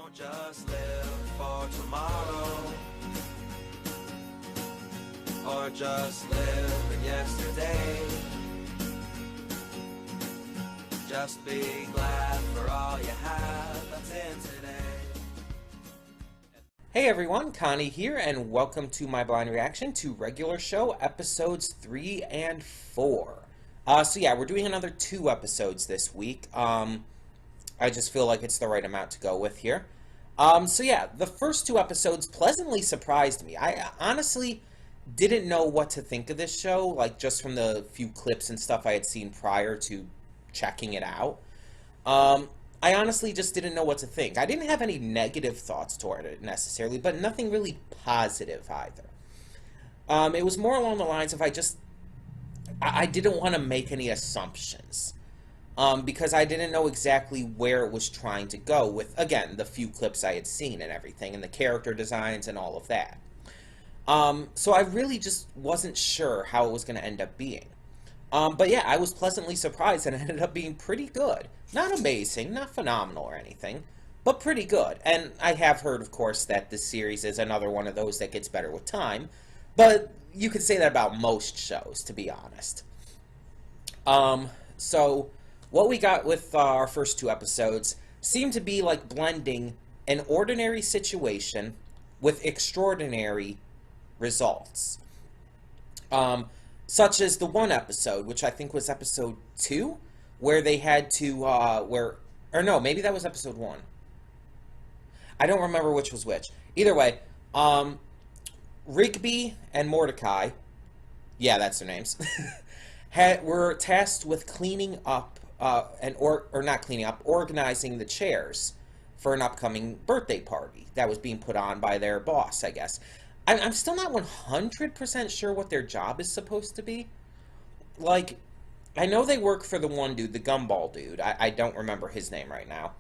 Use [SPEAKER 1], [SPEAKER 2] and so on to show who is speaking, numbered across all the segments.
[SPEAKER 1] Don't just live for tomorrow, or just live in yesterday. Just be glad for all you have that's in today.
[SPEAKER 2] Hey everyone, Connie here, and welcome to my blind reaction to Regular Show episodes 3 and 4. So yeah, we're doing another 2 episodes this week. I just feel like it's the right amount to go with here. So yeah, the first 2 episodes pleasantly surprised me. I honestly didn't know what to think of this show, like just from the few clips and stuff I had seen prior to checking it out. I honestly just didn't know what to think. I didn't have any negative thoughts toward it necessarily, but nothing really positive either. It was more along the lines of I didn't want to make any assumptions. Because I didn't know exactly where it was trying to go with, again, the few clips I had seen and everything, and the character designs and all of that. So I really just wasn't sure how it was going to end up being. But yeah, I was pleasantly surprised and it ended up being pretty good. Not amazing, not phenomenal or anything, but pretty good. And I have heard, of course, that this series is another one of those that gets better with time, but you could say that about most shows, to be honest. So what we got with our first 2 episodes seemed to be like blending an ordinary situation with extraordinary results. Such as the one episode, which I think was episode 2, where they had to, or no, maybe that was episode 1. I don't remember which was which. Either way, Rigby and Mordecai, yeah, that's their names, were tasked with cleaning up, organizing the chairs for an upcoming birthday party that was being put on by their boss, I guess. I'm still not 100% sure what their job is supposed to be. Like, I know they work for the one dude, the gumball dude. I don't remember his name right now.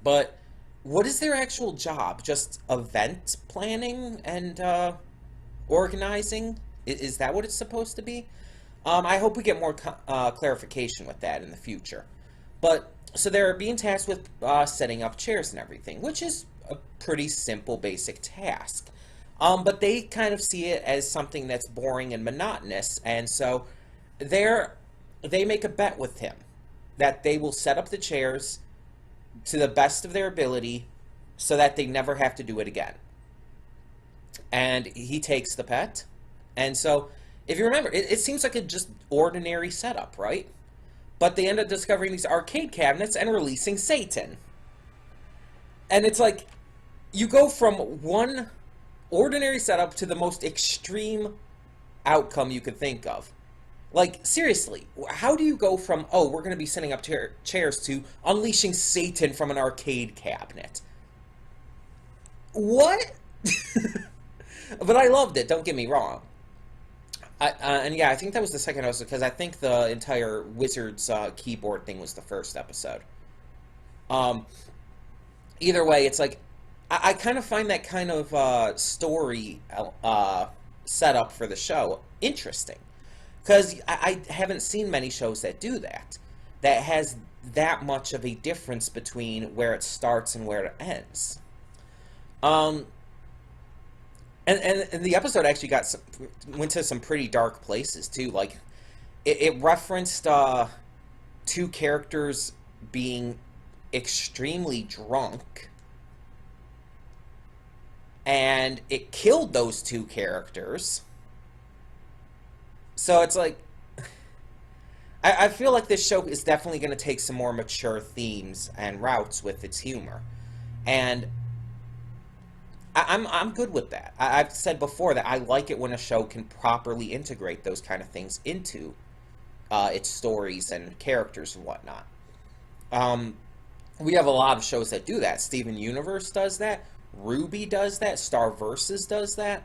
[SPEAKER 2] But what is their actual job? Just event planning and organizing? Is that what it's supposed to be? I hope we get more clarification with that in the future. But, so they're being tasked with setting up chairs and everything, which is a pretty simple, basic task. But they kind of see it as something that's boring and monotonous, and so they make a bet with him that they will set up the chairs to the best of their ability so that they never have to do it again. And he takes the bet, and so, if you remember, it seems like a just ordinary setup, right? But they end up discovering these arcade cabinets and releasing Satan. And it's like, you go from one ordinary setup to the most extreme outcome you could think of. Like, seriously, how do you go from, oh, we're going to be setting up chairs to unleashing Satan from an arcade cabinet? What? But I loved it, don't get me wrong. And yeah, I think that was the second episode, because I think the entire Wizards keyboard thing was the first episode. Either way, it's like, I kind of find that kind of story setup for the show interesting. Because I haven't seen many shows that do that. That has that much of a difference between where it starts and where it ends. And the episode actually went to some pretty dark places, too. Like, it referenced 2 characters being extremely drunk. And it killed those 2 characters. So it's like, I feel like this show is definitely going to take some more mature themes and routes with its humor. And I'm good with that. I've said before that I like it when a show can properly integrate those kind of things into its stories and characters and whatnot. We have a lot of shows that do that. Steven Universe does that. Ruby does that. Star Versus does that.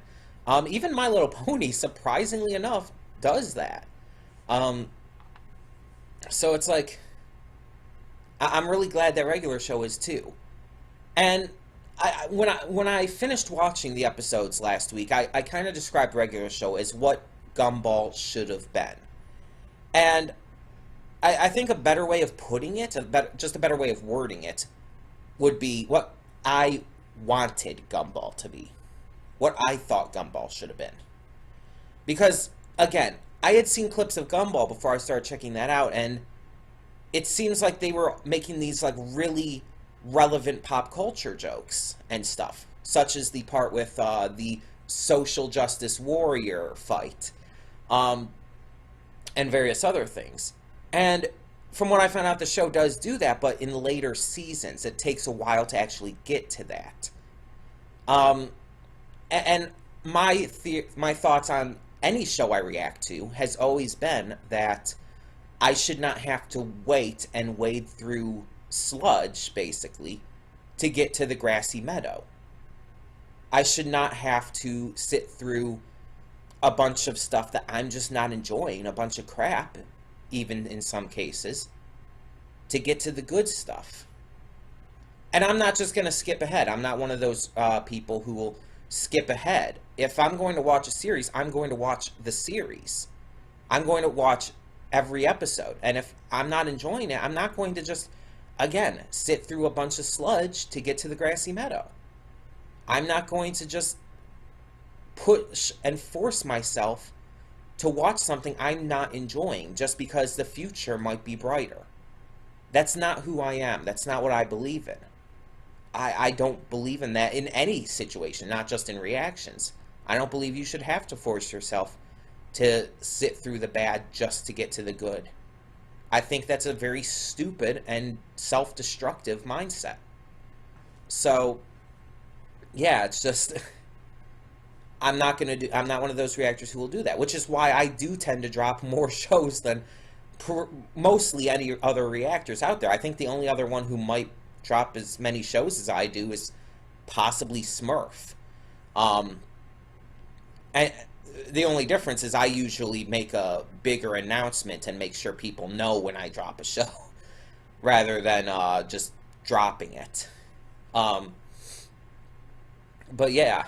[SPEAKER 2] Even My Little Pony, surprisingly enough, does that. So it's like, I'm really glad that Regular Show is too. And when I finished watching the episodes last week, I kind of described Regular Show as what Gumball should have been. And I think a better way of putting it, just a better way of wording it, would be what I wanted Gumball to be. What I thought Gumball should have been. Because, again, I had seen clips of Gumball before I started checking that out, and it seems like they were making these, like, really relevant pop culture jokes and stuff. Such as the part with the social justice warrior fight. And various other things. And from what I found out, the show does do that, but in later seasons, it takes a while to actually get to that. And my thoughts on any show I react to has always been that I should not have to wait and wade through sludge, basically, to get to the grassy meadow. I should not have to sit through a bunch of stuff that I'm just not enjoying, a bunch of crap, even in some cases, to get to the good stuff. And I'm not just going to skip ahead. I'm not one of those people who will skip ahead. If I'm going to watch a series, I'm going to watch the series. I'm going to watch every episode. And if I'm not enjoying it, I'm not going to just, again, sit through a bunch of sludge to get to the grassy meadow. I'm not going to just push and force myself to watch something I'm not enjoying just because the future might be brighter. That's not who I am. That's not what I believe in. I don't believe in that in any situation, not just in reactions. I don't believe you should have to force yourself to sit through the bad just to get to the good. I think that's a very stupid and self-destructive mindset. So, yeah, it's just I'm not one of those reactors who will do that, which is why I do tend to drop more shows than mostly any other reactors out there. I think the only other one who might drop as many shows as I do is possibly Smurf. And the only difference is I usually make a bigger announcement and make sure people know when I drop a show rather than just dropping it. But yeah.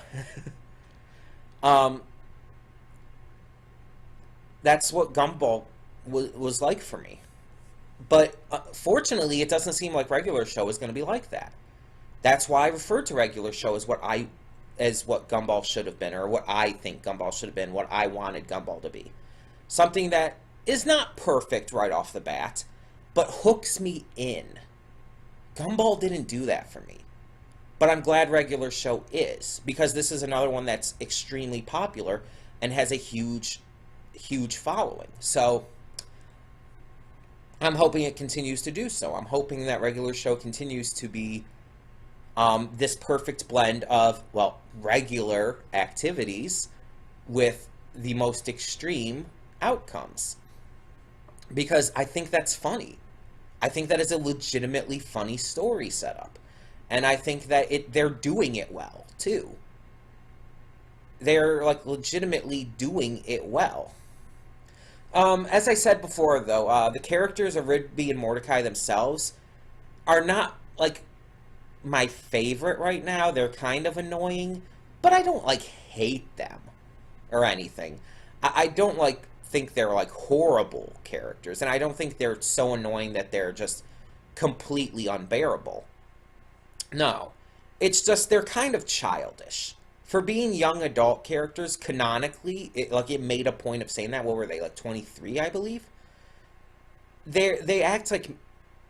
[SPEAKER 2] That's what Gumball was like for me. But fortunately, it doesn't seem like regular show is going to be like that. That's why I refer to regular show as what Gumball should have been, or what I think Gumball should have been, what I wanted Gumball to be. Something that is not perfect right off the bat, but hooks me in. Gumball didn't do that for me. But I'm glad regular show is, because this is another one that's extremely popular and has a huge, huge following. So I'm hoping it continues to do so. I'm hoping that regular show continues to be this perfect blend of, well, regular activities with the most extreme outcomes. Because I think that's funny. I think that is a legitimately funny story setup. And I think that they're doing it well, too. They're, like, legitimately doing it well. As I said before, though, the characters of Rigby and Mordecai themselves are not, like, my favorite right now. They're kind of annoying, but I don't, like, hate them or anything. I don't, like, think they're, like, horrible characters, and I don't think they're so annoying that they're just completely unbearable. No. It's just they're kind of childish. For being young adult characters, canonically, it made a point of saying that. What were they, like 23, I believe? They act like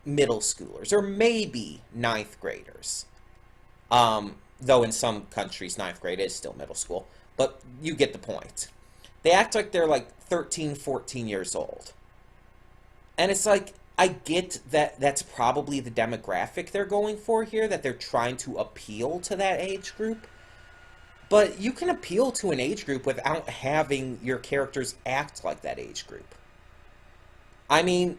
[SPEAKER 2] middle schoolers, or maybe ninth graders. Though in some countries, ninth grade is still middle school. But you get the point. They act like they're like 13, 14 years old. And it's like, I get that that's probably the demographic they're going for here, that they're trying to appeal to that age group. But you can appeal to an age group without having your characters act like that age group. I mean,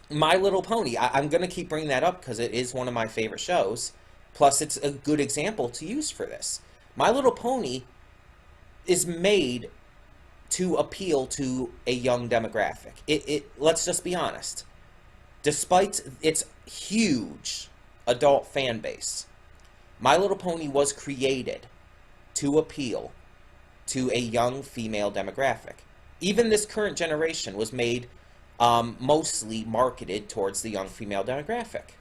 [SPEAKER 2] My Little Pony, I'm going to keep bringing that up because it is one of my favorite shows. Plus, it's a good example to use for this. My Little Pony is made to appeal to a young demographic. Let's just be honest. Despite its huge adult fan base, My Little Pony was created to appeal to a young female demographic. Even this current generation was made mostly marketed towards the young female demographic.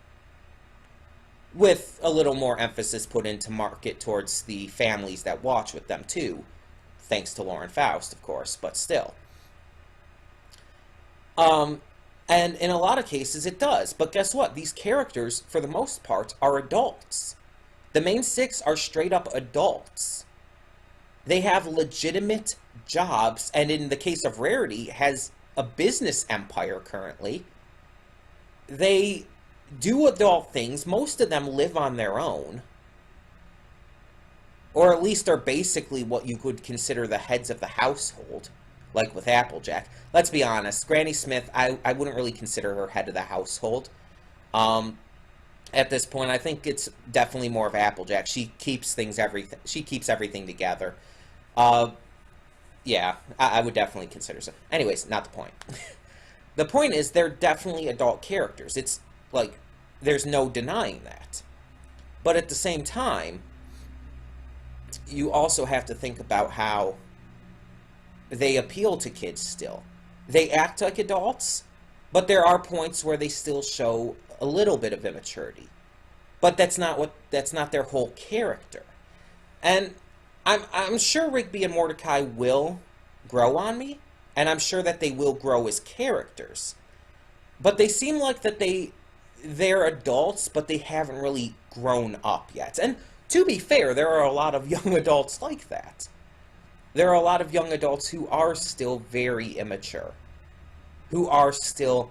[SPEAKER 2] with a little more emphasis put into market towards the families that watch with them too, thanks to Lauren Faust, of course, but still. And in a lot of cases it does, but guess what? These characters, for the most part, are adults. The main six are straight up adults. They have legitimate jobs, and in the case of Rarity, has a business empire currently. They do adult things. Most of them live on their own. Or at least are basically what you could consider the heads of the household, like with Applejack. Let's be honest, Granny Smith, I wouldn't really consider her head of the household. At this point, I think it's definitely more of Applejack. She keeps everything together. Yeah, I would definitely consider so. Anyways, not the point. The point is, they're definitely adult characters. It's like, there's no denying that. But at the same time, you also have to think about how they appeal to kids still. They act like adults, but there are points where they still show a little bit of immaturity. But that's not their whole character. And I'm sure Rigby and Mordecai will grow on me, and I'm sure that they will grow as characters. But they seem like that they're adults, but they haven't really grown up yet. And to be fair, there are a lot of young adults like that. There are a lot of young adults who are still very immature, who are still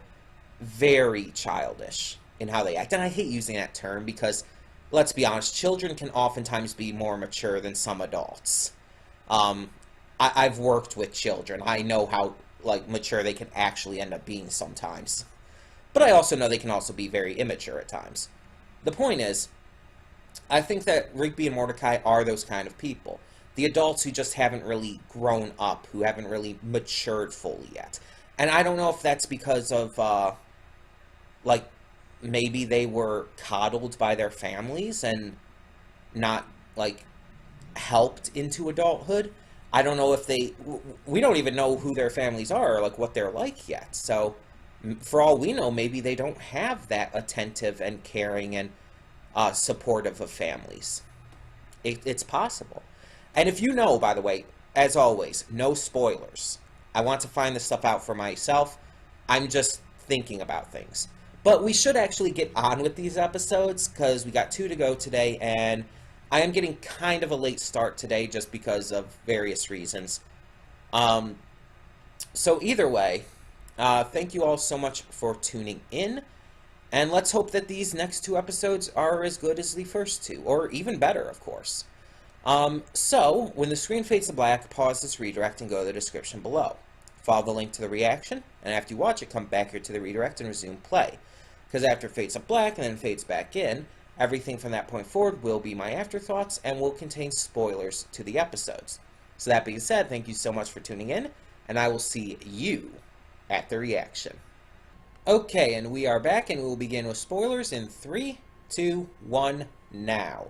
[SPEAKER 2] very childish in how they act. And I hate using that term because, let's be honest, children can oftentimes be more mature than some adults. I've worked with children. I know how mature they can actually end up being sometimes. But I also know they can also be very immature at times. The point is, I think that Rigby and Mordecai are those kind of people. The adults who just haven't really grown up, who haven't really matured fully yet. And I don't know if that's because of, maybe they were coddled by their families and not, helped into adulthood. I don't know if we don't even know who their families are or, what they're like yet. So, for all we know, maybe they don't have that attentive and caring and supportive of families. It's possible. And if you know, by the way, as always, no spoilers. I want to find this stuff out for myself. I'm just thinking about things. But we should actually get on with these episodes, because we got 2 to go today, and I am getting kind of a late start today just because of various reasons. So either way, thank you all so much for tuning in, and let's hope that these next 2 episodes are as good as the first 2, or even better, of course. So, when the screen fades to black, pause this redirect and go to the description below. Follow the link to the reaction, and after you watch it, come back here to the redirect and resume play. Because after it fades to black and then fades back in, everything from that point forward will be my afterthoughts and will contain spoilers to the episodes. So that being said, thank you so much for tuning in, and I will see you at the reaction. Okay, and we are back, and we will begin with spoilers in 3, 2, 1, now.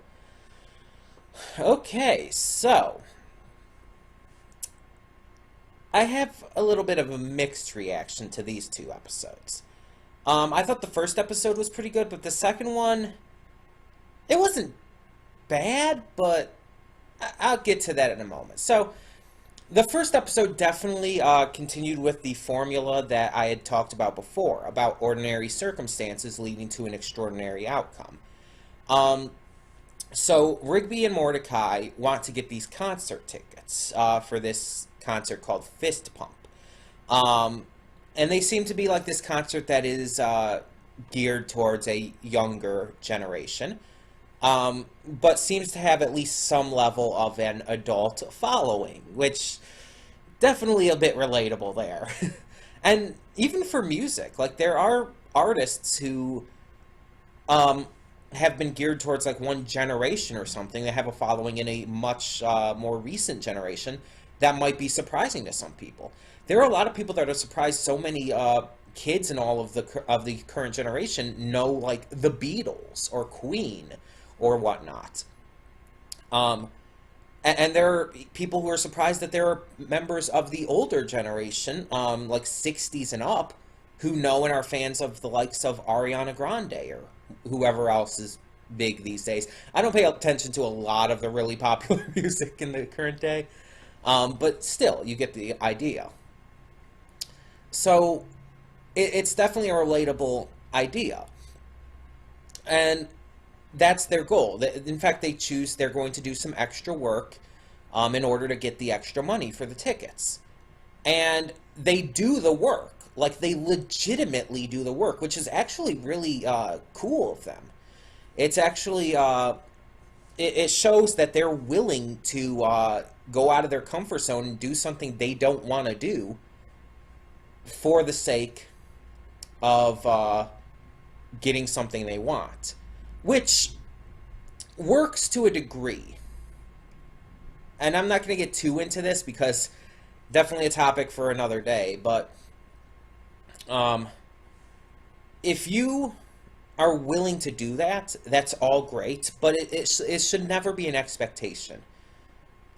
[SPEAKER 2] Okay, so I have a little bit of a mixed reaction to these 2 episodes. I thought the first episode was pretty good, but the second one, it wasn't bad, but I'll get to that in a moment. So, the first episode definitely continued with the formula that I had talked about before, about ordinary circumstances leading to an extraordinary outcome. So, Rigby and Mordecai want to get these concert tickets for this concert called Fist Pump. And they seem to be like this concert that is geared towards a younger generation, but seems to have at least some level of an adult following, which definitely a bit relatable there. And even for music, there are artists who have been geared towards one generation or something. They have a following in a much more recent generation that might be surprising to some people. There are a lot of people that are surprised so many kids in all of the current generation know the Beatles or Queen or whatnot. And there are people who are surprised that there are members of the older generation, 60s and up, who know and are fans of the likes of Ariana Grande or whoever else is big these days. I don't pay attention to a lot of the really popular music in the current day, but still, you get the idea. So it's definitely a relatable idea, and that's their goal. In fact, they're going to do some extra work in order to get the extra money for the tickets. And they do the work. Like, they legitimately do the work, which is actually really cool of them. It's actually, it shows that they're willing to go out of their comfort zone and do something they don't want to do for the sake of getting something they want, which works to a degree. And I'm not going to get too into this because definitely a topic for another day, but if you are willing to do that, that's all great, but it should never be an expectation.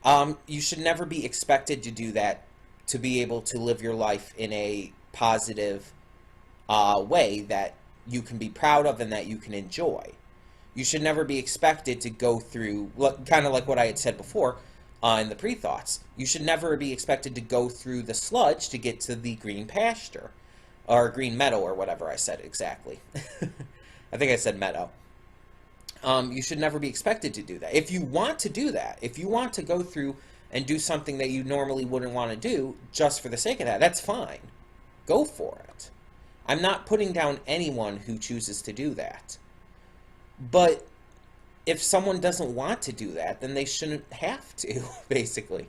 [SPEAKER 2] You should never be expected to do that to be able to live your life in a positive way that you can be proud of and that you can enjoy. You should never be expected to go through, kind of like what I had said before in the pre-thoughts. You should never be expected to go through the sludge to get to the green pasture, or green meadow, or whatever I said exactly. I think I said meadow. You should never be expected to do that. If you want to do that, if you want to go through and do something that you normally wouldn't want to do just for the sake of that, that's fine. Go for it. I'm not putting down anyone who chooses to do that. But if someone doesn't want to do that, then they shouldn't have to, basically.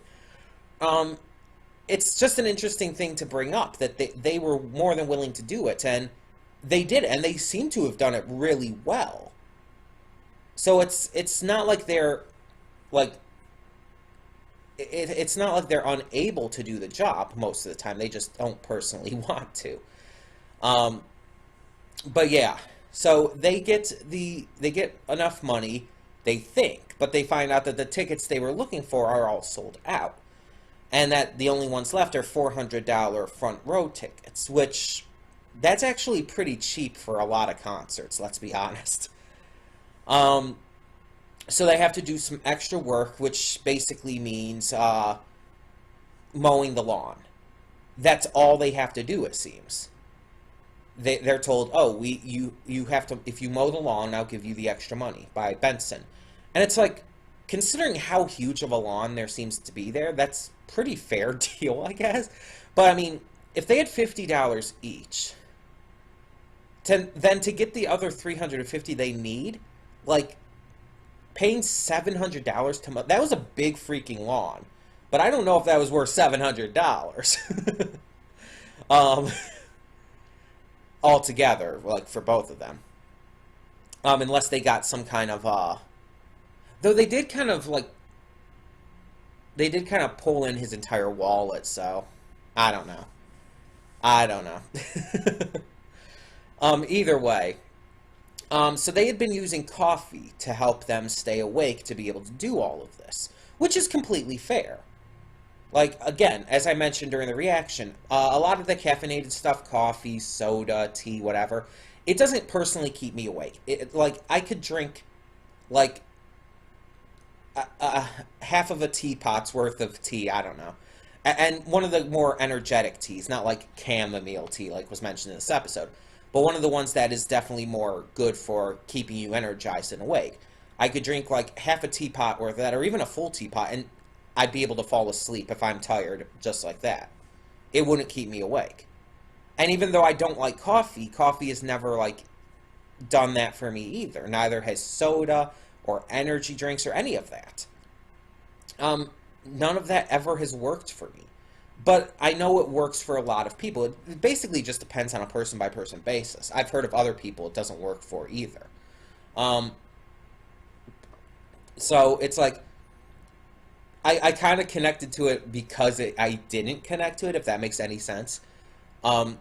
[SPEAKER 2] It's just an interesting thing to bring up, that they were more than willing to do it, and they did, and they seem to have done it really well. So it's not like they're, like, it's not like they're unable to do the job most of the time. They just don't personally want to. But yeah, so they get enough money, they think, but they find out that the tickets they were looking for are all sold out, and that the only ones left are $400 front row tickets, which that's actually pretty cheap for a lot of concerts, let's be honest. So they have to do some extra work, which basically means mowing the lawn. That's all they have to do, it seems. They're told, oh, you have to, if you mow the lawn, I'll give you the extra money by Benson. And it's like, considering how huge of a lawn there seems to be there, that's pretty fair deal, I guess. But I mean, if they had $50 each, then to get the other $350 they need, like, paying $700 to mow, that was a big freaking lawn. But I don't know if that was worth $700. Altogether, like, for both of them. Unless they got some kind of, though they did kind of, like, they did kind of pull in his entire wallet, so, I don't know. Either way, so they had been using coffee to help them stay awake to be able to do all of this, which is completely fair. Like, again, as I mentioned during the reaction, a lot of the caffeinated stuff, coffee, soda, tea, whatever, it doesn't personally keep me awake. Like, I could drink, like, half of a teapot's worth of tea, I don't know. And one of the more energetic teas, not like chamomile tea like was mentioned in this episode, but one of the ones that is definitely more good for keeping you energized and awake. I could drink like half a teapot worth of that, or even a full teapot, and I'd be able to fall asleep if I'm tired, just like that. It wouldn't keep me awake. And even though I don't like coffee, coffee has never, like, done that for me either. Neither has soda or energy drinks or any of that. None of that ever has worked for me. But I know it works for a lot of people. It basically just depends on a person-by-person basis. I've heard of other people it doesn't work for either. So it's like, I kind of connected to it because I didn't connect to it, if that makes any sense. But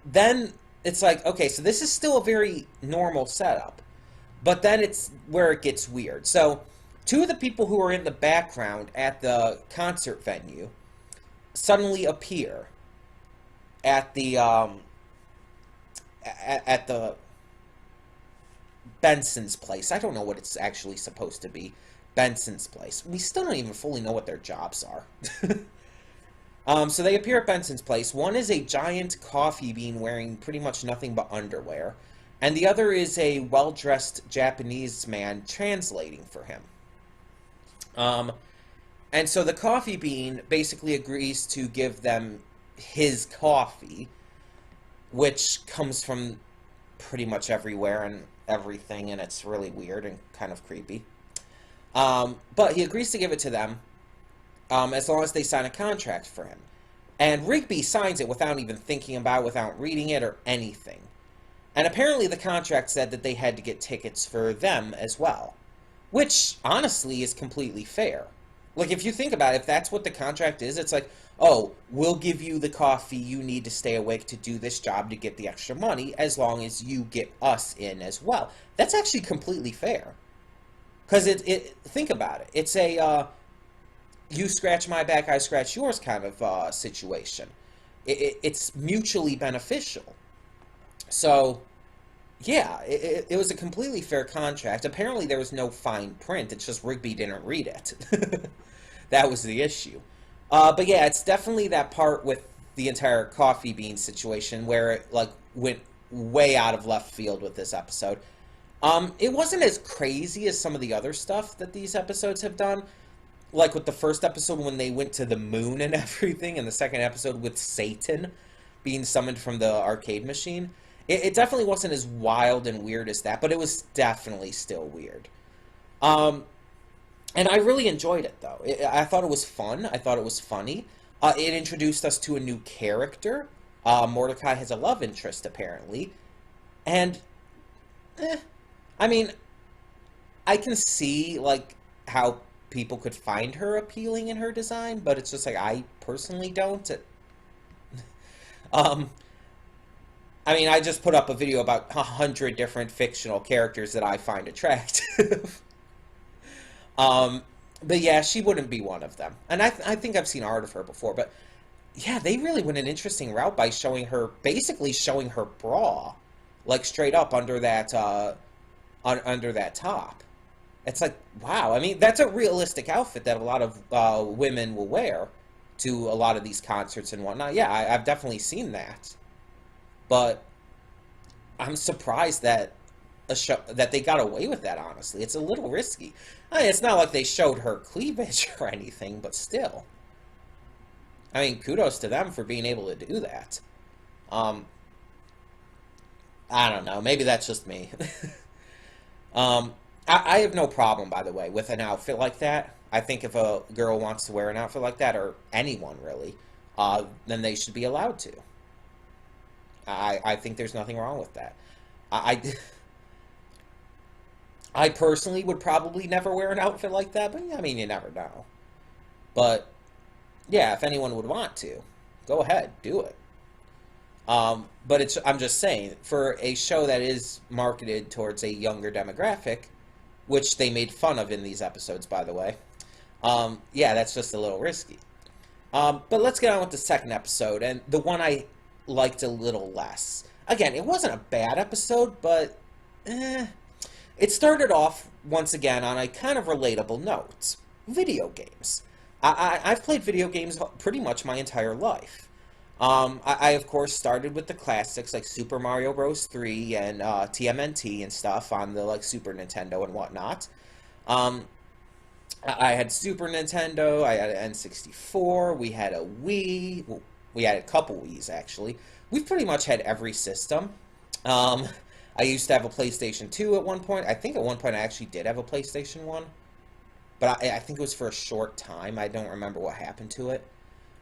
[SPEAKER 2] then it's like, okay, so this is still a very normal setup. But then it's where it gets weird. So two of the people who are in the background at the concert venue suddenly appear at the Benson's place. I don't know what it's actually supposed to be. Benson's place. We still don't even fully know what their jobs are. So they appear at Benson's place. One is a giant coffee bean wearing pretty much nothing but underwear, and the other is a well-dressed Japanese man translating for him. And so the coffee bean basically agrees to give them his coffee, which comes from pretty much everywhere and everything, and it's really weird and kind of creepy. But he agrees to give it to them as long as they sign a contract for him. And Rigby signs it without even thinking about it, without reading it or anything. And apparently the contract said that they had to get tickets for them as well, which honestly is completely fair. Like, if you think about it, if that's what the contract is, it's like, oh, we'll give you the coffee you need to stay awake to do this job to get the extra money, as long as you get us in as well. That's actually completely fair. Because think about it. It's a, you scratch my back, I scratch yours kind of situation. It's mutually beneficial. So, yeah, it was a completely fair contract. Apparently there was no fine print. It's just Rigby didn't read it. That was the issue. But yeah, it's definitely that part with the entire coffee bean situation where it like went way out of left field with this episode. It wasn't as crazy as some of the other stuff that these episodes have done. Like with the first episode when they went to the moon and everything, and the second episode with Satan being summoned from the arcade machine. It definitely wasn't as wild and weird as that, but it was definitely still weird. And I really enjoyed it, though. I thought it was fun. I thought it was funny. It introduced us to a new character. Mordecai has a love interest, apparently. And, I mean, I can see, like, how people could find her appealing in her design, but it's just like, I personally don't. I mean, I just put up a video about 100 different fictional characters that I find attractive. But yeah, she wouldn't be one of them. And I think I've seen art of her before, but yeah, they really went an interesting route by showing her, basically showing her bra, like straight up under that, under that top. It's like, wow, I mean, that's a realistic outfit that a lot of women will wear to a lot of these concerts and whatnot. Yeah, I've definitely seen that. But I'm surprised that that they got away with that, honestly. It's a little risky. I mean, it's not like they showed her cleavage or anything, but still. I mean, kudos to them for being able to do that. I don't know. Maybe that's just me. I have no problem, by the way, with an outfit like that. I think if a girl wants to wear an outfit like that, or anyone really, then they should be allowed to. I think there's nothing wrong with that. I personally would probably never wear an outfit like that, but I mean, you never know. But, yeah, if anyone would want to, go ahead, do it. But I'm just saying, for a show that is marketed towards a younger demographic, which they made fun of in these episodes, by the way, yeah, that's just a little risky. But let's get on with the second episode, and the one I liked a little less. Again, it wasn't a bad episode, but it started off, once again, on a kind of relatable note. Video games. I've played video games pretty much my entire life. I, of course, started with the classics like Super Mario Bros. 3 and TMNT and stuff on the like Super Nintendo and whatnot. I had Super Nintendo, I had an N64, we had a Wii, well, we had a couple Wiis, actually. We've pretty much had every system. I used to have a PlayStation 2 at one point. I think at one point I actually did have a PlayStation 1. But I think it was for a short time. I don't remember what happened to it.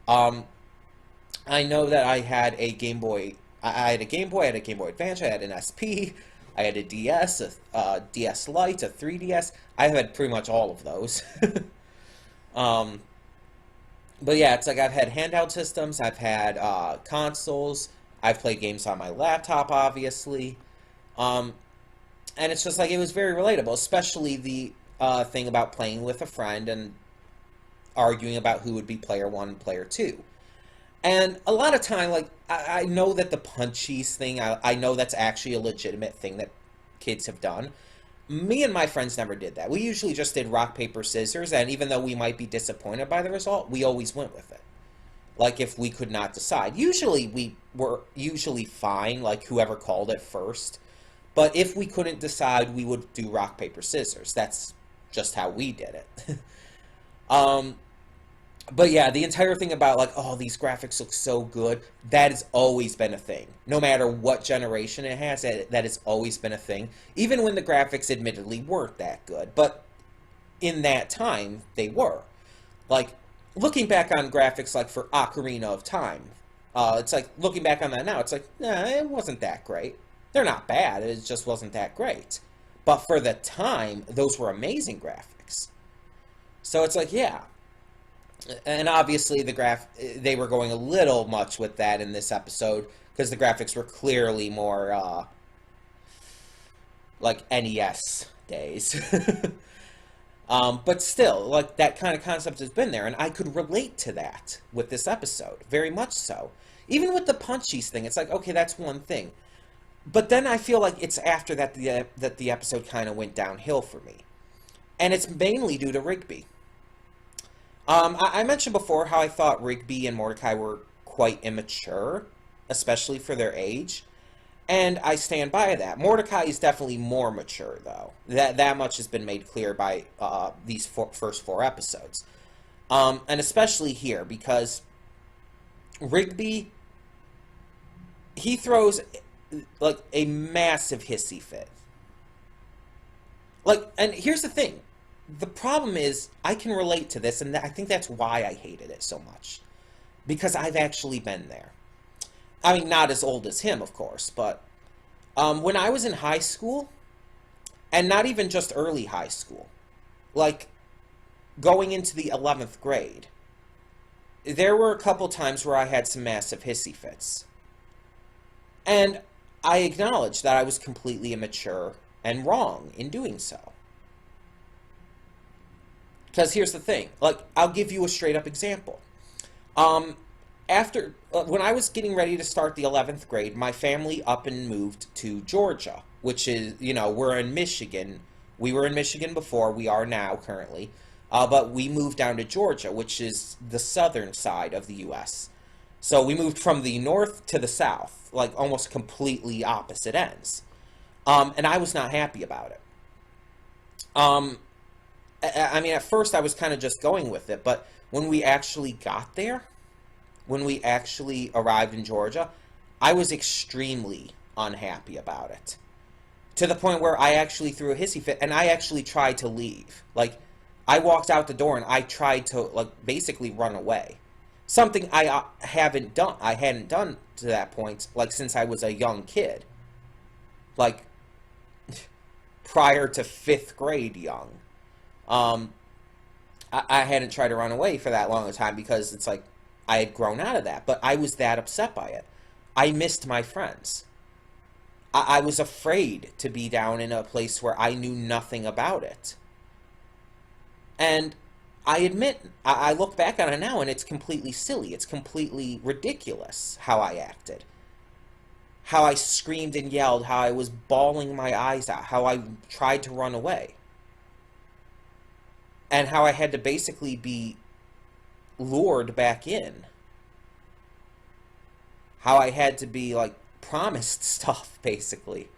[SPEAKER 2] I know that I had a Game Boy. I had a Game Boy, I had a Game Boy Advance, I had an SP, I had a DS, a DS Lite, a 3DS. I've had pretty much all of those. But yeah, it's like I've had handheld systems, I've had consoles, I've played games on my laptop, obviously. And it's just like, it was very relatable, especially the thing about playing with a friend and arguing about who would be player 1 and player 2. And a lot of time, like, I know that the punchies thing, I know that's actually a legitimate thing that kids have done. Me and my friends never did that. We usually just did rock, paper, scissors, and even though we might be disappointed by the result, we always went with it. Like, if we could not decide. Usually, we were usually fine, like, whoever called it first. But if we couldn't decide, we would do rock, paper, scissors. That's just how we did it. But yeah, the entire thing about, like, oh, these graphics look so good, that has always been a thing. No matter what generation it has, that has always been a thing. Even when the graphics admittedly weren't that good. But in that time, they were. Like, looking back on graphics, like, for Ocarina of Time, it's like, looking back on that now, it's like, nah, it wasn't that great. They're not bad, it just wasn't that great. But for the time, those were amazing graphics. So it's like, yeah. And obviously they were going a little much with that in this episode, because the graphics were clearly more, like, NES days. But still, like, that kind of concept has been there, and I could relate to that with this episode, very much so. Even with the punchies thing, it's like, okay, that's one thing. But then I feel like it's after that the episode kind of went downhill for me. And it's mainly due to Rigby. I mentioned before how I thought Rigby and Mordecai were quite immature, especially for their age. And I stand by that. Mordecai is definitely more mature, though. That much has been made clear by these first 4 episodes. And especially here, because Rigby, he throws, like, a massive hissy fit. Like, and here's the thing. The problem is, I can relate to this, and I think that's why I hated it so much. Because I've actually been there. I mean, not as old as him, of course, but when I was in high school, and not even just early high school, like, going into the 11th grade, there were a couple times where I had some massive hissy fits. And I acknowledge that I was completely immature and wrong in doing so. Because here's the thing, like, I'll give you a straight up example. When I was getting ready to start the 11th grade, my family up and moved to Georgia, which is, you know, we're in Michigan. We were in Michigan before, we are now currently, but we moved down to Georgia, which is the southern side of the U.S. So we moved from the north to the south, like almost completely opposite ends. And I was not happy about it. I mean, at first I was kind of just going with it, but when we actually got there, when we actually arrived in Georgia, I was extremely unhappy about it. To the point where I actually threw a hissy fit, and I actually tried to leave. Like, I walked out the door and I tried to, like, basically run away. Something I hadn't done to that point, like, since I was a young kid. Like, prior to 5th grade young. I hadn't tried to run away for that long a time because it's like I had grown out of that, but I was that upset by it. I missed my friends. I was afraid to be down in a place where I knew nothing about it. And I admit, I look back on it now and it's completely silly. It's completely ridiculous how I acted. How I screamed and yelled, how I was bawling my eyes out, how I tried to run away. And how I had to basically be lured back in. How I had to be, like, promised stuff, basically.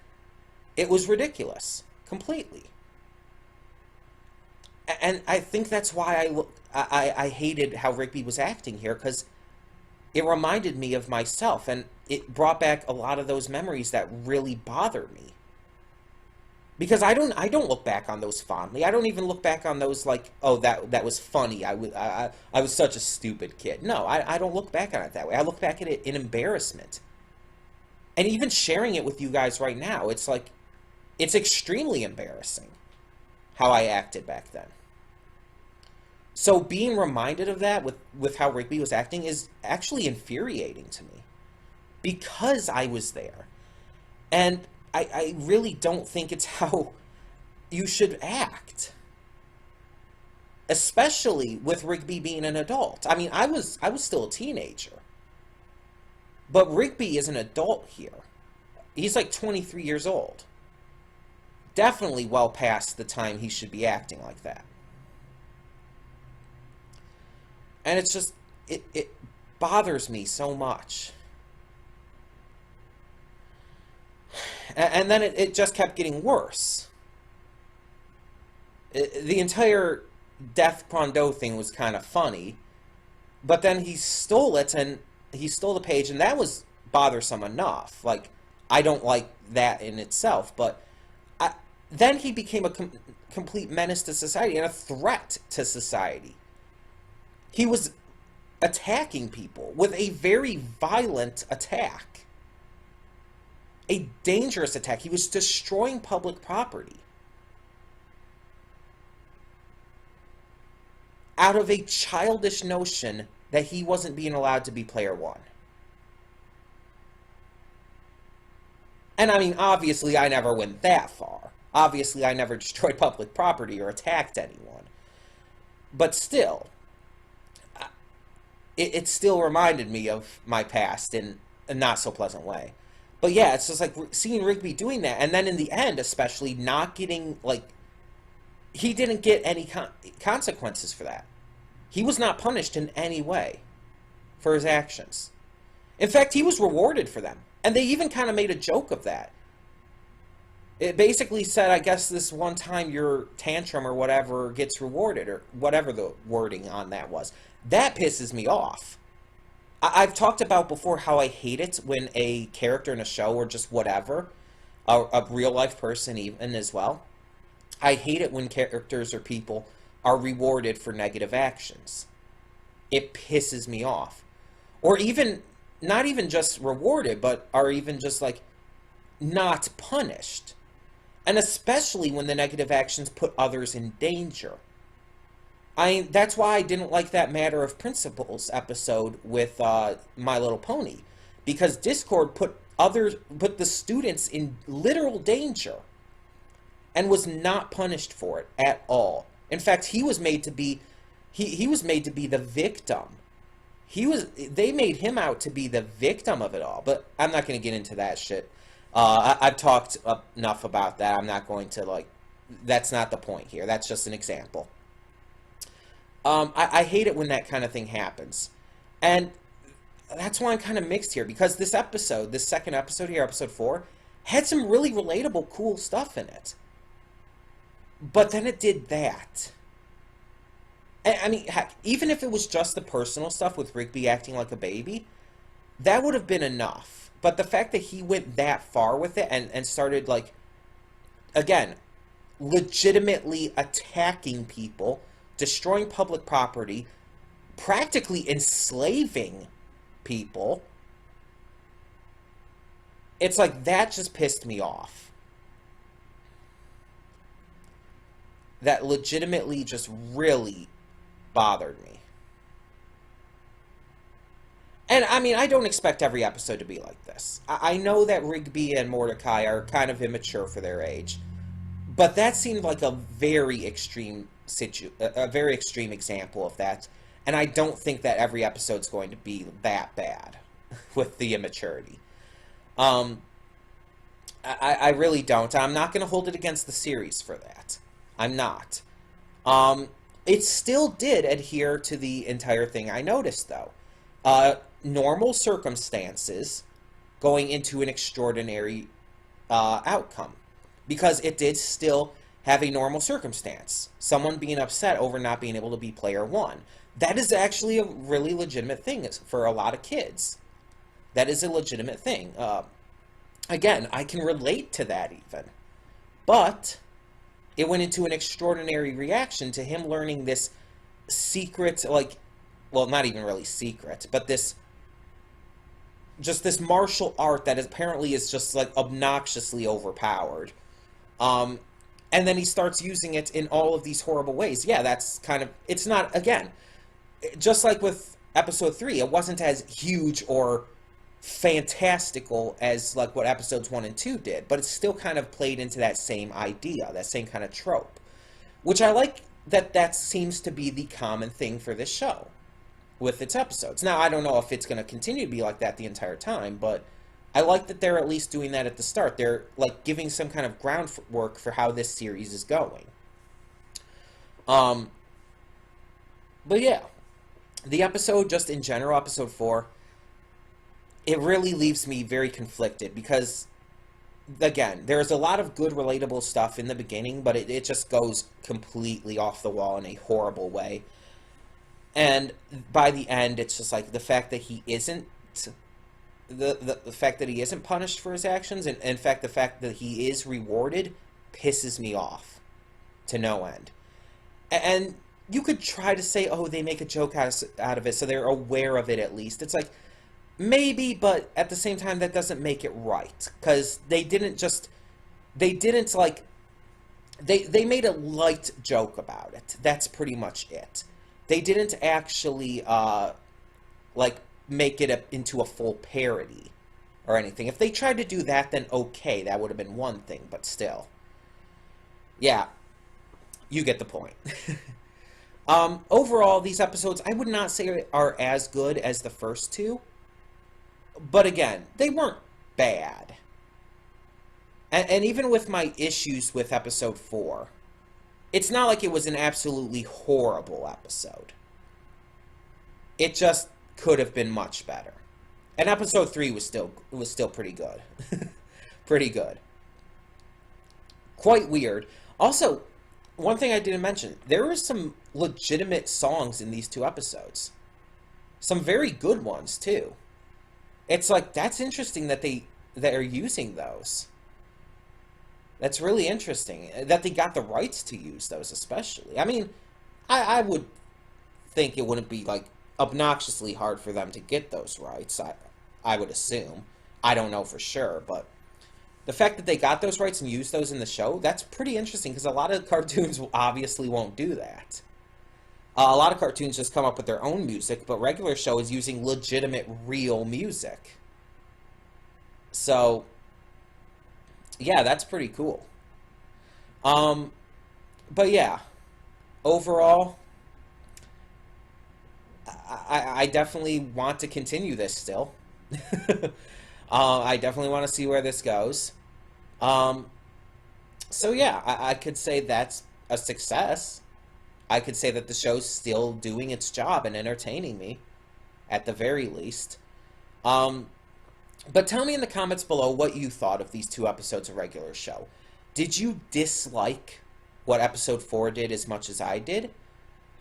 [SPEAKER 2] It was ridiculous. Completely. And I think that's why I hated how Rigby was acting here, because it reminded me of myself, and it brought back a lot of those memories that really bother me. Because I don't look back on those fondly. I don't even look back on those like, oh, that was funny. I was such a stupid kid. No, I don't look back on it that way. I look back at it in embarrassment. And even sharing it with you guys right now, it's like, it's extremely embarrassing how I acted back then. So being reminded of that with how Rigby was acting is actually infuriating to me. Because I was there. And I really don't think it's how you should act. Especially with Rigby being an adult. I mean, I was still a teenager. But Rigby is an adult here. He's like 23 years old. definitely well past the time he should be acting like that. And it's just, it bothers me so much. And then it just kept getting worse. The entire Death Prondo thing was kind of funny, but then he stole it, and he stole the page, and that was bothersome enough. Like, I don't like that in itself, but then he became a complete menace to society and a threat to society. He was attacking people with a very violent attack. A dangerous attack. He was destroying public property. Out of a childish notion that he wasn't being allowed to be player one. And I mean, obviously I never went that far. Obviously I never destroyed public property or attacked anyone. But still, it still reminded me of my past in a not so pleasant way. But yeah, it's just like seeing Rigby doing that, and then in the end especially not getting, like, he didn't get any consequences for that. He was not punished in any way for his actions. In fact, he was rewarded for them. And they even kind of made a joke of that. It basically said, I guess this one time your tantrum or whatever gets rewarded, or whatever the wording on that was. That pisses me off. I've talked about before how I hate it when a character in a show, or just whatever, a real-life person even as well, I hate it when characters or people are rewarded for negative actions. It pisses me off. Or even, not even just rewarded, but are even just, like, not punished. And especially when the negative actions put others in danger. That's why I didn't like that Matter of Principles episode with My Little Pony. Because Discord put the students in literal danger. And was not punished for it at all. In fact, he was made to be, he was made to be the victim. They made him out to be the victim of it all. But I'm not going to get into that shit. I've talked enough about that. I'm not going to, like, that's not the point here. That's just an example. I hate it when that kind of thing happens. And that's why I'm kind of mixed here. Because this second episode here, episode 4, had some really relatable, cool stuff in it. But then it did that. I mean, heck, even if it was just the personal stuff with Rigby acting like a baby, that would have been enough. But the fact that he went that far with it and started, like, again, legitimately attacking people, destroying public property, practically enslaving people, it's like, that just pissed me off. That legitimately just really bothered me. And, I mean, I don't expect every episode to be like this. I know that Rigby and Mordecai are kind of immature for their age. But that seemed like a very extreme example of that. And I don't think that every episode's going to be that bad with the immaturity. I really don't. I'm not going to hold it against the series for that. I'm not. It still did adhere to the entire thing I noticed, though. Normal circumstances going into an extraordinary outcome. Because it did still have a normal circumstance. Someone being upset over not being able to be player one. That is actually a really legitimate thing for a lot of kids. That is a legitimate thing. Again, I can relate to that even. But it went into an extraordinary reaction to him learning this secret, like, well, not even really secret, but this martial art that apparently is just, like, obnoxiously overpowered. And then he starts using it in all of these horrible ways. Yeah, that's kind of, it's not, again, just like with episode 3, it wasn't as huge or fantastical as, like, what episodes 1 and 2 did, but it still kind of played into that same idea, that same kind of trope, which I like that seems to be the common thing for this show with its episodes. Now, I don't know if it's going to continue to be like that the entire time, but I like that they're at least doing that at the start. They're like giving some kind of groundwork for how this series is going. But yeah, the episode, just in general, episode 4, it really leaves me very conflicted because, again, there's a lot of good, relatable stuff in the beginning, but it just goes completely off the wall in a horrible way. And by the end, it's just like the fact that he isn't the fact that he isn't punished for his actions, and in fact the fact that he is rewarded, pisses me off to no end. And you could try to say, oh, they make a joke out of it, so they're aware of it at least. It's like, maybe, but at the same time, that doesn't make it right. Because they didn't like, they made a light joke about it. That's pretty much it. They didn't actually, like, make it into a full parody or anything. If they tried to do that, then okay, that would have been one thing, but still. Yeah, you get the point. Overall, these episodes, I would not say are as good as the first two. But again, they weren't bad. And even with my issues with episode 4, it's not like it was an absolutely horrible episode. It just could have been much better. And episode 3 was still pretty good. Pretty good. Quite weird. Also, one thing I didn't mention, there were some legitimate songs in these 2 episodes. Some very good ones, too. It's like, that's interesting that they're using those. That's really interesting. That they got the rights to use those, especially. I mean, I would think it wouldn't be, like, obnoxiously hard for them to get those rights, I would assume. I don't know for sure, but the fact that they got those rights and used those in the show, that's pretty interesting, because a lot of cartoons obviously won't do that. A lot of cartoons just come up with their own music, but regular show is using legitimate, real music. So, yeah, that's pretty cool. But yeah, overall, I definitely want to continue this still. I definitely want to see where this goes. So yeah, I could say that's a success. I could say that the show's still doing its job and entertaining me, at the very least. But tell me in the comments below what you thought of these 2 episodes of regular show. Did you dislike what episode 4 did as much as I did?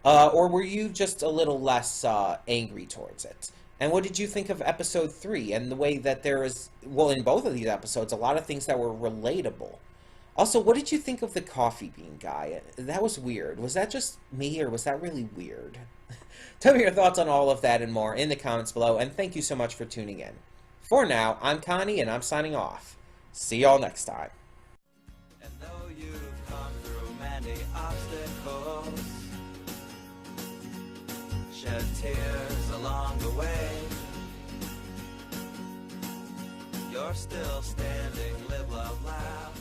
[SPEAKER 2] Or were you just a little less angry towards it? And what did you think of episode 3 and the way that there is, well, in both of these episodes, a lot of things that were relatable? Also, what did you think of the coffee bean guy? That was weird. Was that just me, or was that really weird? Tell me your thoughts on all of that and more in the comments below, and thank you so much for tuning in. For now, I'm Connie, and I'm signing off. See y'all next time.
[SPEAKER 1] And though you've come through many obstacles, shed tears along the way, you're still standing, live, love, laugh.